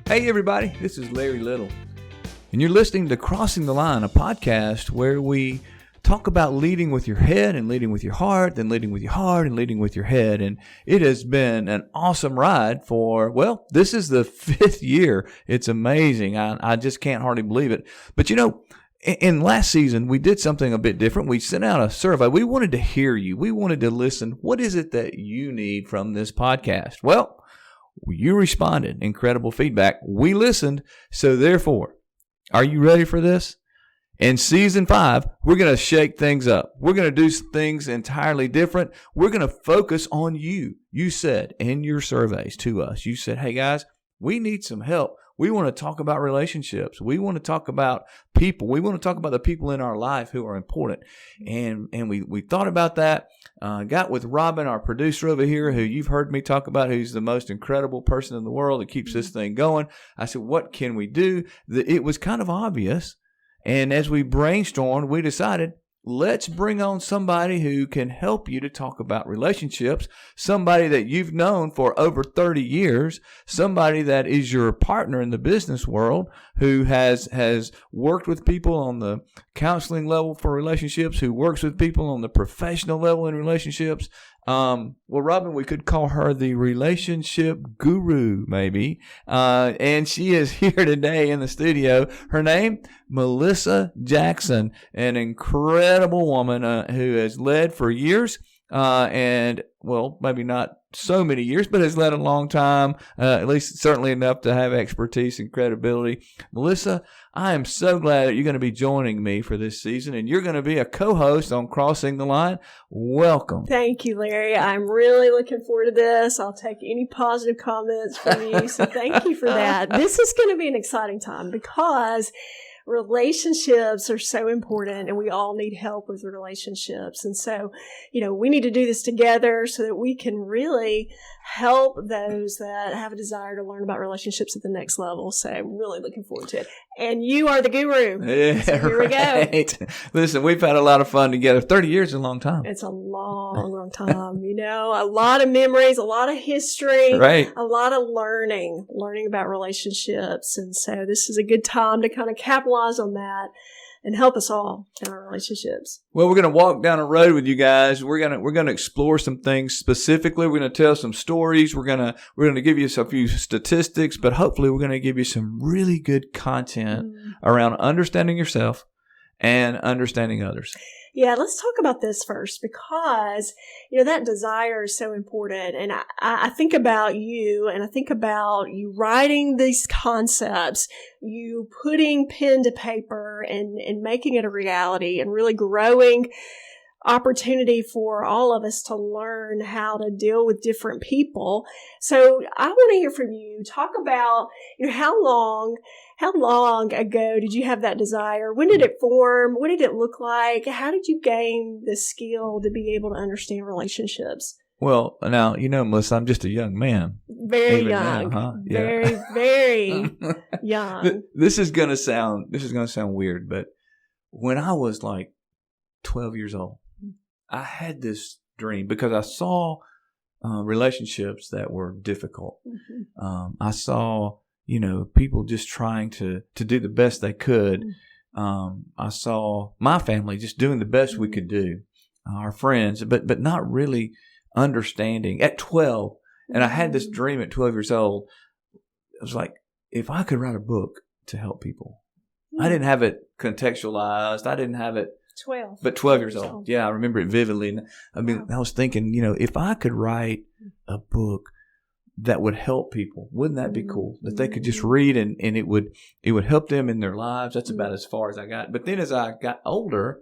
Hey everybody, this is Larry Little, and you're listening to Crossing the Line, a podcast where we talk about leading with your head and leading with your heart, then leading with your heart and leading with your head. And it has been an awesome ride this is the 5th year. It's amazing. I just can't hardly believe it. But in last season, we did something a bit different. We sent out a survey. We wanted to hear you. We wanted to listen. What is it that you need from this podcast? Well, you responded. Incredible feedback. We listened. So therefore, are you ready for this? In season 5, we're going to shake things up. We're going to do things entirely different. We're going to focus on you. You said in your surveys to us, you said, hey guys, we need some help. We want to talk about relationships. We want to talk about people. We want to talk about the people in our life who are important. And we thought about that. Got with Robin, our producer over here, who you've heard me talk about, who's the most incredible person in the world that keeps this thing going. I said, what can we do? It was kind of obvious. And as we brainstormed, we decided, let's bring on somebody who can help you to talk about relationships, somebody that you've known for over 30 years, somebody that is your partner in the business world, who has worked with people on the counseling level for relationships, who works with people on the professional level in relationships. Robin, we could call her the relationship guru, maybe. And she is here today in the studio. Her name, Melissa Jackson, an incredible woman who has led for years, maybe not so many years, but has led a long time, at least certainly enough to have expertise and credibility. Melissa, I am so glad that you're going to be joining me for this season, and you're going to be a co-host on Crossing the Line. Welcome. Thank you, Larry. I'm really looking forward to this. I'll take any positive comments from you, so thank you for that. This is going to be an exciting time because relationships are so important, and we all need help with relationships. And so, we need to do this together so that we can really help those that have a desire to learn about relationships at the next level. So I'm really looking forward to it. And you are the guru. Yeah, so here we go. Listen, we've had a lot of fun together. 30 years is a long time. It's a long time. A lot of memories, a lot of history, right. A lot of learning about relationships. And so this is a good time to kind of capitalize on that and help us all in our relationships. Well, we're going to walk down a road with you guys. We're going to explore some things specifically. We're going to tell some stories. We're going to give you a few statistics, but hopefully we're going to give you some really good content around understanding yourself and understanding others. Yeah, let's talk about this first because, that desire is so important. And I think about you, and I think about you writing these concepts, you putting pen to paper and making it a reality and really growing opportunity for all of us to learn how to deal with different people. So I want to hear from you. Talk about, how long ago did you have that desire? When did it form? What did it look like? How did you gain the skill to be able to understand relationships? Well, now, Melissa, I'm just a young man. Very young. Now, huh? Very, very young. This is going to sound weird, but when I was like 12 years old, I had this dream because I saw relationships that were difficult. Mm-hmm. I saw, people just trying to do the best they could. I saw my family just doing the best we could do, our friends, but not really understanding at 12. And I had this dream at 12 years old. I was like, if I could write a book to help people, I didn't have it contextualized. I didn't have it. 12. But 12 years old. Yeah, I remember it vividly. I was thinking, if I could write a book that would help people, wouldn't that be cool? That they could just read and it would help them in their lives. That's about as far as I got. But then as I got older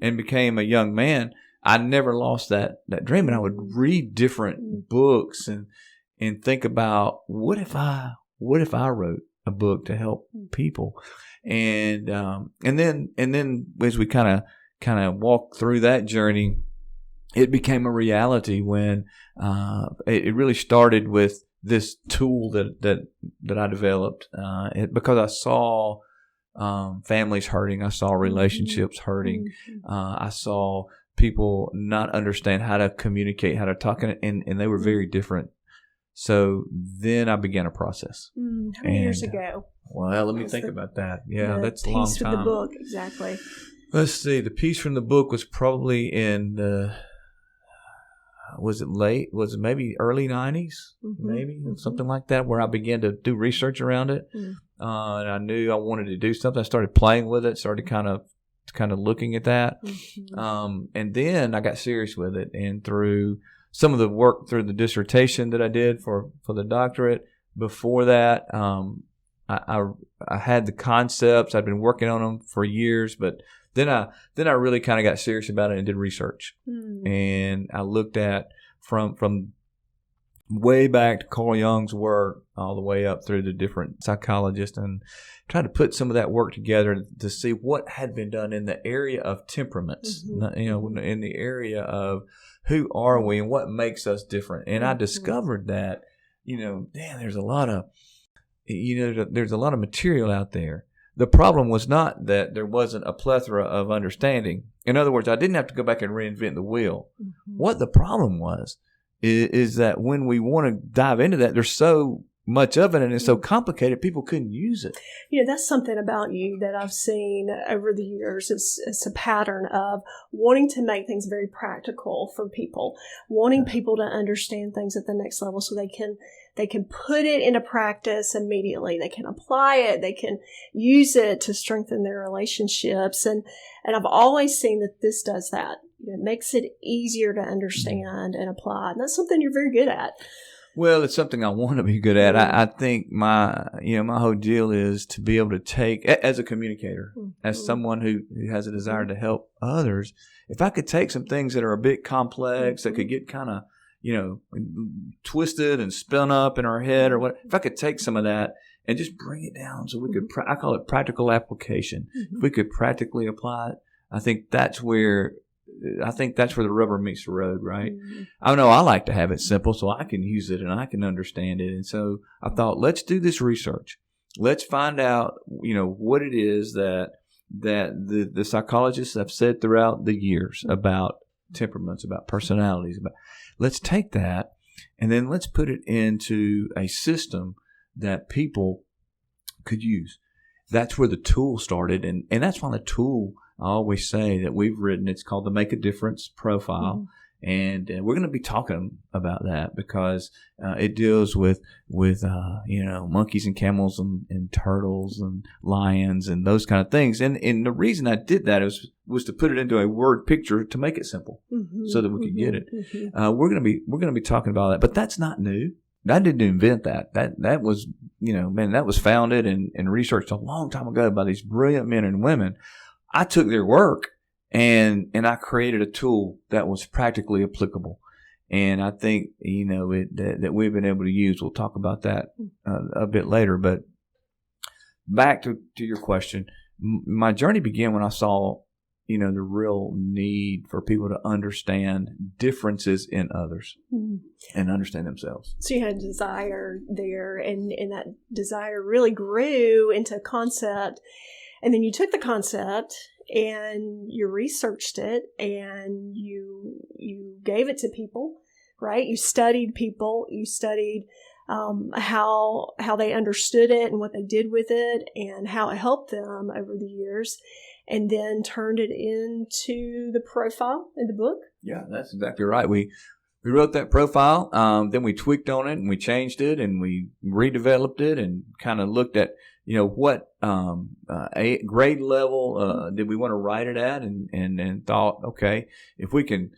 and became a young man, I never lost that dream. And I would read different books and think about what if I wrote a book to help people? And then as we kind of walked through that journey, it became a reality when it really started with this tool that I developed because I saw families hurting, I saw relationships hurting, I saw people not understand how to communicate, how to talk, and they were very different So then I began a process. How many years ago? Well, let me think about that. Yeah, that's a long time. Piece from the book, exactly. Let's see. The piece from the book was probably in was it late? Was it maybe early 90s? Maybe something like that, where I began to do research around it. And I knew I wanted to do something. I started playing with it, started kind of looking at that. And then I got serious with it. And through some of the work through the dissertation that I did for the doctorate, before that, I had the concepts. I'd been working on them for years, but then I really kind of got serious about it and did research. And I looked at from way back to Carl Jung's work all the way up through the different psychologists, and tried to put some of that work together to see what had been done in the area of temperaments, in the area of who are we and what makes us different. And I discovered that, there's a lot of, there's a lot of material out there. The problem was not that there wasn't a plethora of understanding. In other words, I didn't have to go back and reinvent the wheel. What the problem was is that when we want to dive into that, there's so much of it and it's so complicated, people couldn't use it. That's something about you that I've seen over the years. It's a pattern of wanting to make things very practical for people, wanting people to understand things at the next level so they can put it into practice immediately. They can apply it. They can use it to strengthen their relationships. And I've always seen that this does that. It makes it easier to understand and apply. And that's something you're very good at. Well, it's something I want to be good at. I think my whole deal is to be able to take, as a communicator, as someone who has a desire to help others, if I could take some things that are a bit complex, that could get kind of, twisted and spun up in our head or what, if I could take some of that and just bring it down so we could, I call it practical application. If we could practically apply it, I think that's where the rubber meets the road, right? I know I like to have it simple so I can use it and I can understand it. And so I thought, let's do this research. Let's find out, what it is that the psychologists have said throughout the years about temperaments, about personalities. Let's take that and then let's put it into a system that people could use. That's where the tool started. And that's why the tool, I always say, that we've written, it's called the Make a Difference Profile. And we're going to be talking about that because it deals with monkeys and camels and turtles and lions and those kind of things. And the reason I did that was to put it into a word picture to make it simple so that we could get it. We're going to be talking about that, but that's not new. I didn't invent that. That was, that was founded and researched a long time ago by these brilliant men and women. I took their work and I created a tool that was practically applicable. And I think, that we've been able to use. We'll talk about that a bit later. But back to your question, my journey began when I saw, the real need for people to understand differences in others and understand themselves. So you had a desire there, and that desire really grew into a concept. And then you took the concept and you researched it and you gave it to people, right? You studied people. You studied how they understood it and what they did with it and how it helped them over the years, and then turned it into the profile in the book. Yeah, that's exactly right. We wrote that profile, then we tweaked on it and we changed it and we redeveloped it and kind of looked at, what a grade level did we want to write it at, and thought, okay, if we can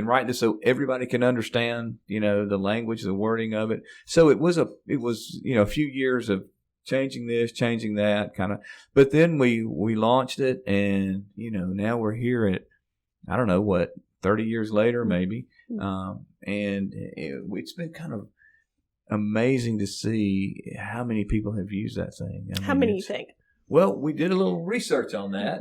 write this so everybody can understand, the language, the wording of it. So it was a few years of changing this, changing that kind of, but then we launched it, and now we're here at, I don't know what, 30 years later maybe, and it's been kind of amazing to see how many people have used that thing. How many you think? Well, we did a little research on that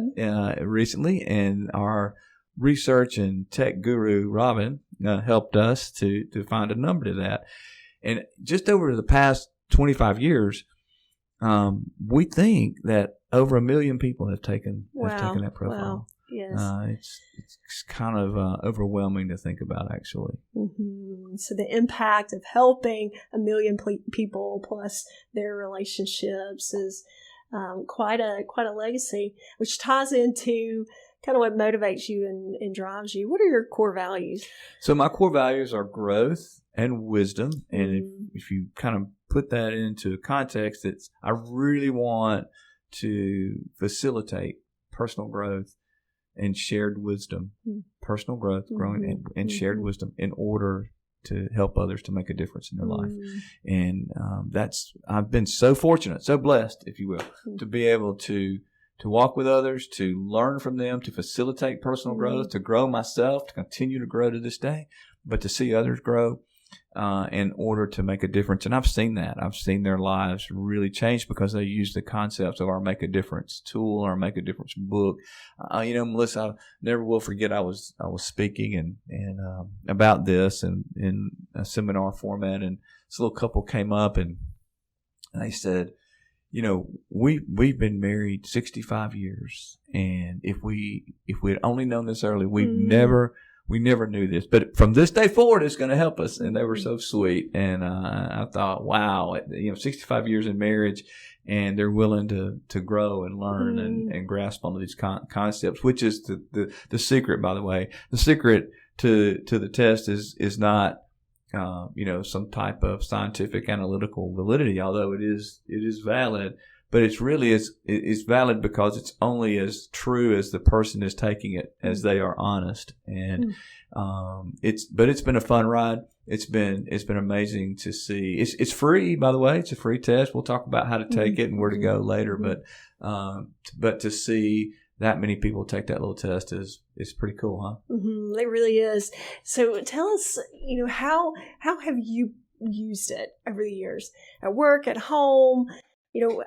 recently, and our research and tech guru Robin helped us to find a number to that. And just over the past 25 years, we think that over 1 million people have taken that profile. Wow. Yes. It's it's kind of overwhelming to think about, actually. Mm-hmm. So the impact of helping 1 million people plus their relationships is quite a legacy, which ties into kind of what motivates you and drives you. What are your core values? So my core values are growth and wisdom. And if you kind of put that into context, I really want to facilitate personal growth and shared wisdom, personal growth, growing, and shared wisdom in order to help others to make a difference in their life. And I've been so fortunate, so blessed, if you will, to be able to walk with others, to learn from them, to facilitate personal growth, to grow myself, to continue to grow to this day, but to see others grow in order to make a difference. And I've seen that. I've seen their lives really change because they use the concepts of our Make a Difference tool, our Make a Difference book. Melissa, I never will forget I was speaking and about this in a seminar format, and this little couple came up and they said, we've been married 65 years, and if we had only known this early, we never knew this. But from this day forward, it's going to help us. And they were so sweet. And I thought, wow, 65 years in marriage, and they're willing to grow and learn and grasp onto these concepts, which is the secret, by the way. The secret to the test is not some type of scientific analytical validity, although it is valid, but it's valid because it's only as true as the person is taking it, as they are honest. And it's been a fun ride. It's been amazing to see. It's free, by the way. It's a free test. We'll talk about how to take it and where to go later, but to see that many people take that little test is pretty cool, huh? It really is. So tell us, how have you used it over the years at work, at home?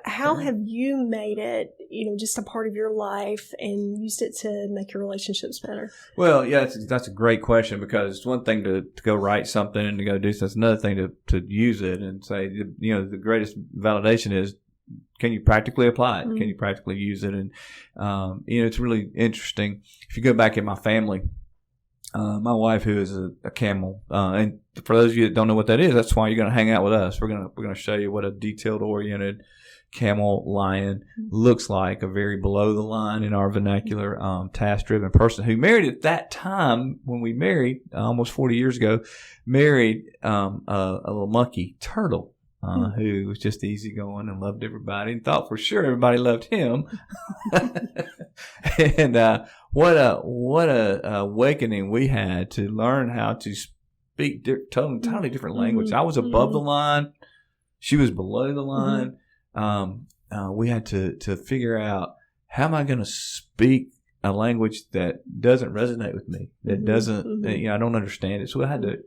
How have you made it, just a part of your life and used it to make your relationships better? Well, yeah, that's a great question, because it's one thing to go write something and to go do something. It's another thing to use it and say, the greatest validation is, can you practically apply it? Can you practically use it? And, it's really interesting. If you go back in my family, my wife, who is a camel, and for those of you that don't know what that is, that's why you're going to hang out with us. We're going to show you what a detailed oriented camel lion looks like, a very below the line in our vernacular, task driven person who married at that time when we married almost 40 years ago, married a little monkey turtle. Who was just easygoing and loved everybody and thought for sure everybody loved him. And what a awakening we had to learn how to speak totally different language. I was above the line, she was below the line. We had to figure out, how am I going to speak a language that doesn't resonate with me, that doesn't, I don't understand it. So I had to.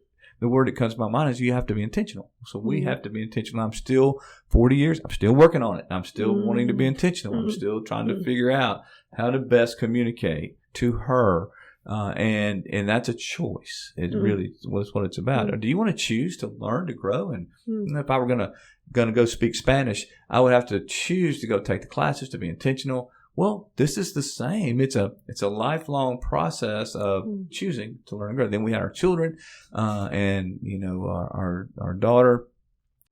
The word that comes to my mind is you have to be intentional. So we have to be intentional. I'm still 40 years. I'm still working on it. I'm still wanting to be intentional. I'm still trying to figure out how to best communicate to her. And that's a choice. It really was what it's about. Do you want to choose to learn, to grow? And if I were going to go speak Spanish, I would have to choose to go take the classes, to be intentional. Well, this is the same. It's a lifelong process of choosing to learn and grow. Then we had our children, and our daughter,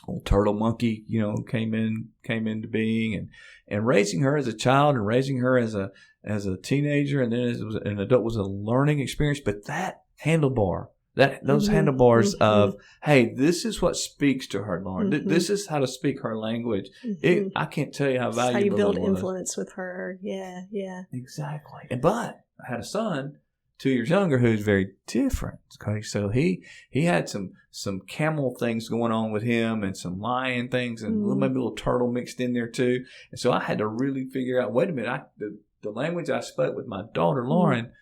old turtle monkey, came into being, and raising her as a child and raising her as a teenager, and then as an adult was a learning experience. But that handlebar. Those handlebars of, hey, this is what speaks to her, Lauren. This is how to speak her language. I can't tell you how valuable it was. How you build influence with her. Yeah. Exactly. But I had a son 2 years younger who's very different. Okay, so he had some camel things going on with him, and some lion things, and maybe a little turtle mixed in there too. And so I had to really figure out, wait a minute, the language I spoke with my daughter Lauren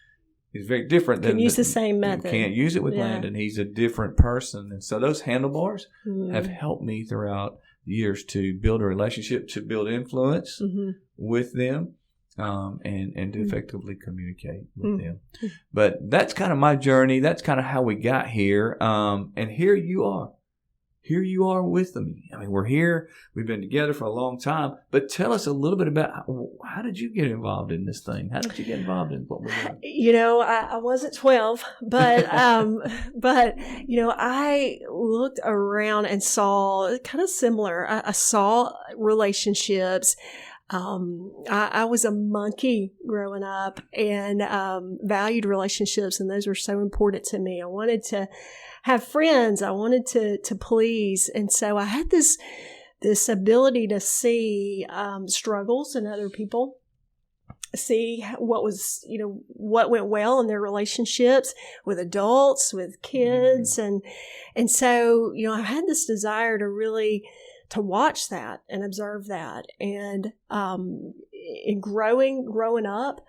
is very different than use the same method. You can't use it with Landon. He's a different person. And so those handlebars have helped me throughout the years to build a relationship, to build influence with them, and to effectively communicate with them. But that's kind of my journey. That's kind of how we got here. And here you are. here you are with me. I mean, we're here. We've been together for a long time. But tell us a little bit about how did you get involved in this thing? How did you get involved in what we're doing? You know, I wasn't 12, but you know, I looked around and saw kind of similar. I saw relationships. I was a monkey growing up and valued relationships, and those were so important to me. I wanted to have friends. I wanted to please, and so I had this ability to see struggles in other people, see what was, you know, what went well in their relationships with adults, with kids, and so, you know, I had this desire to really to watch that and observe that. And in growing up,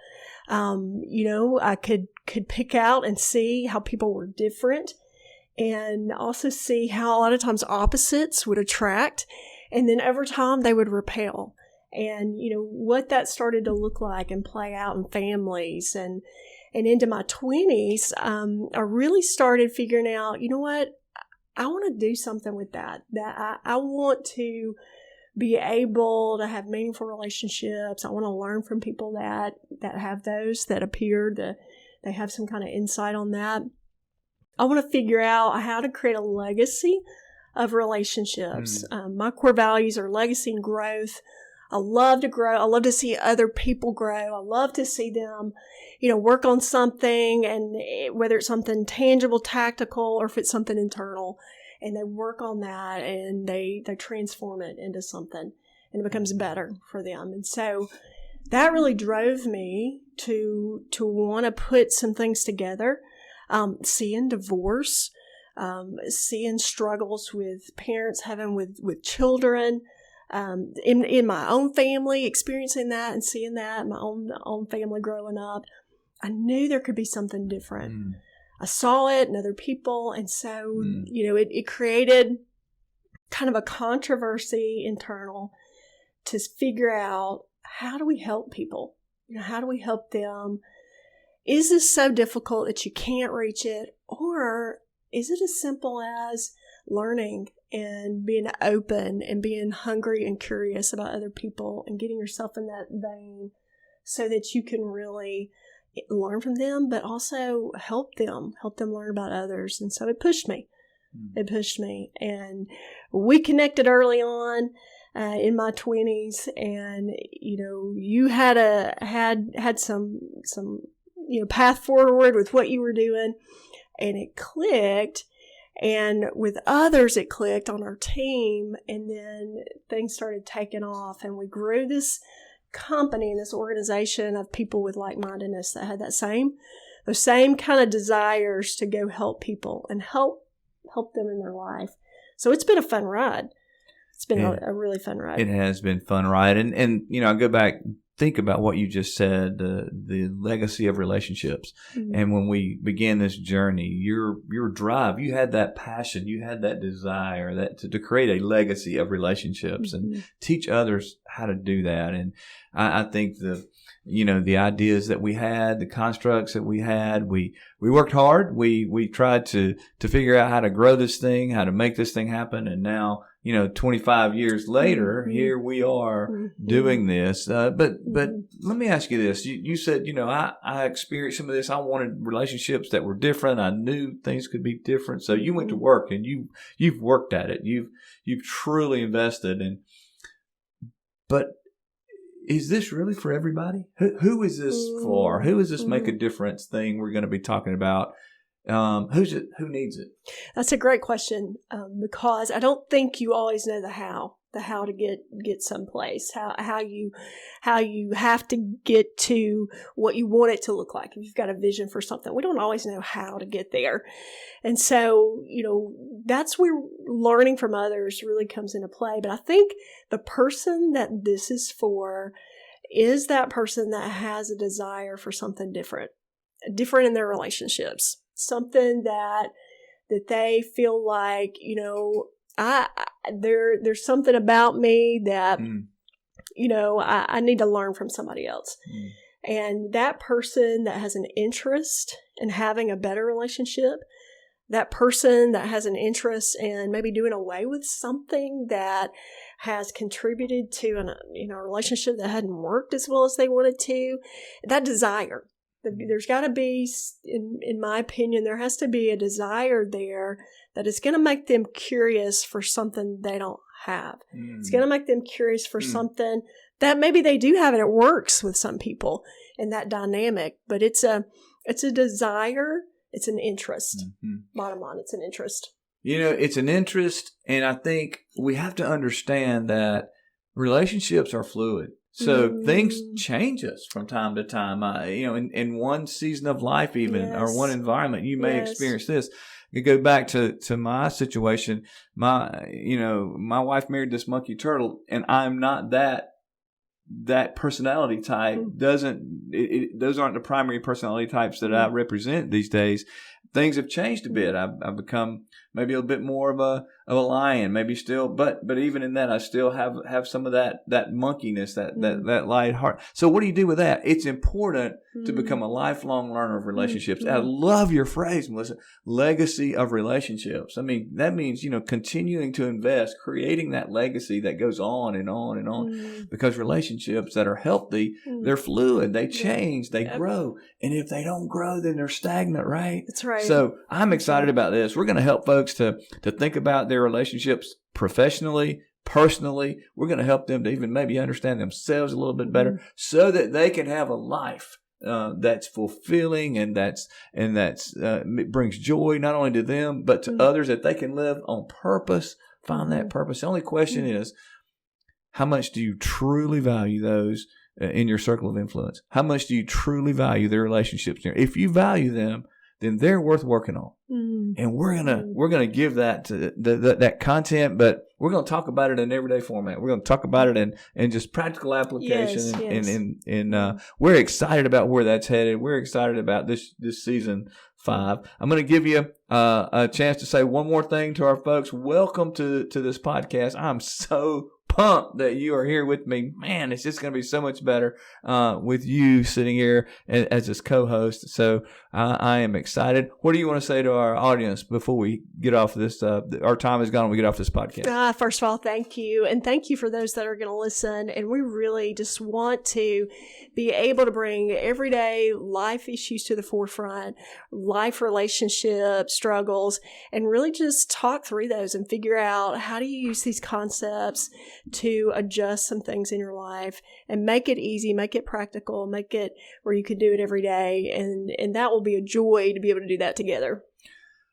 you know, I could pick out and see how people were different, and also see how a lot of times opposites would attract, and then over time they would repel. And, you know, what that started to look like and play out in families. And into my 20s, I really started figuring out, you know what, I want to do something with that I want to be able to have meaningful relationships. I want to learn from people that have those, that appear to, they have some kind of insight on that. I want to figure out how to create a legacy of relationships. My core values are legacy and growth. I love to grow. I love to see other people grow. I love to see them, you know, work on something, and whether it's something tangible, tactical, or if it's something internal, and they work on that and they transform it into something, and it becomes better for them. And so that really drove me to want to put some things together, seeing divorce, seeing struggles with parents having with children, in my own family, experiencing that and seeing that in my own family growing up. I knew there could be something different. I saw it in other people. And so, you know, it created kind of a controversy internal to figure out, how do we help people? You know, how do we help them? Is this so difficult that you can't reach it? Or is it as simple as learning and being open and being hungry and curious about other people and getting yourself in that vein so that you can really learn from them, but also help them learn about others? And so it pushed me. And we connected early on in my 20s, and, you know, you had some, you know, path forward with what you were doing, and it clicked. And with others, it clicked on our team, and then things started taking off, and we grew this company and this organization of people with like-mindedness that had those same kind of desires to go help people and help them in their life. So it's been a fun ride. It's been a really fun ride. It has been fun ride. And you know, I go back, think about what you just said, the legacy of relationships. And when we began this journey, your drive, you had that passion, you had that desire that to create a legacy of relationships and teach others how to do that. And I think the ideas that we had, the constructs that we had, we worked hard. We tried to figure out how to grow this thing, how to make this thing happen. And now, you know, 25 years later, here we are doing this. But let me ask you this. You said, you know, I experienced some of this. I wanted relationships that were different. I knew things could be different. So you went to work and you've worked at it. You've truly invested in. But is this really for everybody? Who is this for? Who is this make a difference thing we're going to be talking about? Who needs it? That's a great question, because I don't think you always know the how to get someplace, how you have to get to what you want it to look like. If you've got a vision for something, we don't always know how to get there. And so, you know, that's where learning from others really comes into play. But I think the person that this is for is that person that has a desire for something different in their relationships. Something that they feel like, you know, there's something about me that, you know, I need to learn from somebody else. And that person that has an interest in having a better relationship, that person that has an interest in maybe doing away with something that has contributed to a relationship that hadn't worked as well as they wanted to, that desire. There's got to be, in my opinion, there has to be a desire there that is going to make them curious for something they don't have. It's going to make them curious for something that maybe they do have and it works with some people in that dynamic. But it's a desire. It's an interest. Bottom line, it's an interest. It's an interest, and I think we have to understand that relationships are fluid. So things change us from time to time. In one season of life even, or one environment, you may experience this. You go back to my situation. My wife married this monkey turtle, and I'm not that personality type. Those aren't the primary personality types that I represent these days. Things have changed a bit. I've become maybe a bit more of a lion, maybe still, but even in that, I still have some of that monkeyness, that light heart. So what do you do with that? It's important to become a lifelong learner of relationships. I love your phrase, Melissa, legacy of relationships. I mean, that means, continuing to invest, creating that legacy that goes on and on and on, because relationships that are healthy, they're fluid, they change, they grow. And if they don't grow, then they're stagnant, right? That's right. So I'm excited about this. We're going to help folks to think about their relationships professionally, personally. We're going to help them to even maybe understand themselves a little bit better, so that they can have a life that's fulfilling and it brings joy not only to them but to others, that they can live on purpose, find that purpose. The only question is, how much do you truly value those in your circle of influence? How much do you truly value their relationships? If you value them, then they're worth working on. And we're gonna give that to that content, but we're gonna talk about it in everyday format. We're gonna talk about it in just practical application. And we're excited about where that's headed. We're excited about this season 5. I'm gonna give you a chance to say one more thing to our folks. Welcome to this podcast. I'm so pumped that you are here with me. Man, it's just going to be so much better with you sitting here as this co-host. So I am excited. What do you want to say to our audience before we get off this? Our time is gone when we get off this podcast. First of all, thank you. And thank you for those that are going to listen. And we really just want to be able to bring everyday life issues to the forefront, life relationship struggles, and really just talk through those and figure out, how do you use these concepts to adjust some things in your life and make it easy, make it practical, make it where you can do it every day. And that will be a joy to be able to do that together.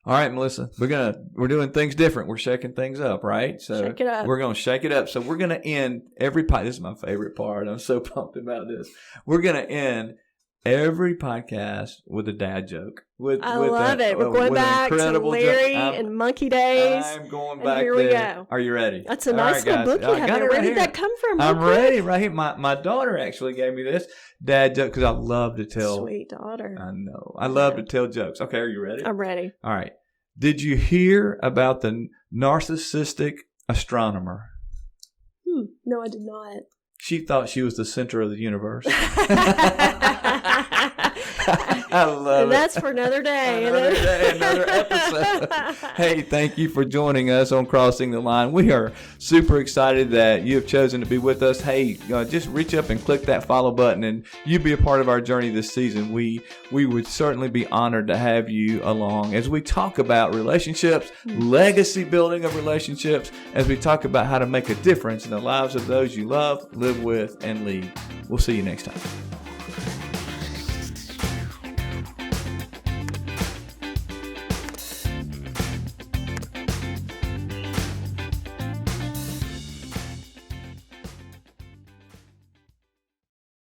All right, Melissa, we're doing things different. We're shaking things up, right? So shake it up. We're going to shake it up. So we're going to end every this is my favorite part. I'm so pumped about this. We're going to end every podcast with a dad joke. I love it. We're going back to Larry and Monkey Days. I'm going back here there. We go. Are you ready? That's a nice little book you have there. Where did that come from? I'm ready right here. My daughter actually gave me this dad joke because I love to tell. Sweet daughter. I know. I love to tell jokes. Okay, are you ready? I'm ready. All right. Did you hear about the narcissistic astronomer? No, I did not. She thought she was the center of the universe. I love it. That's for another day. Another episode. Hey, thank you for joining us on Crossing the Line. We are super excited that you have chosen to be with us. Hey, just reach up and click that follow button, and you be a part of our journey this season. We would certainly be honored to have you along as we talk about relationships, legacy building of relationships, as we talk about how to make a difference in the lives of those you love, live with, and lead. We'll see you next time.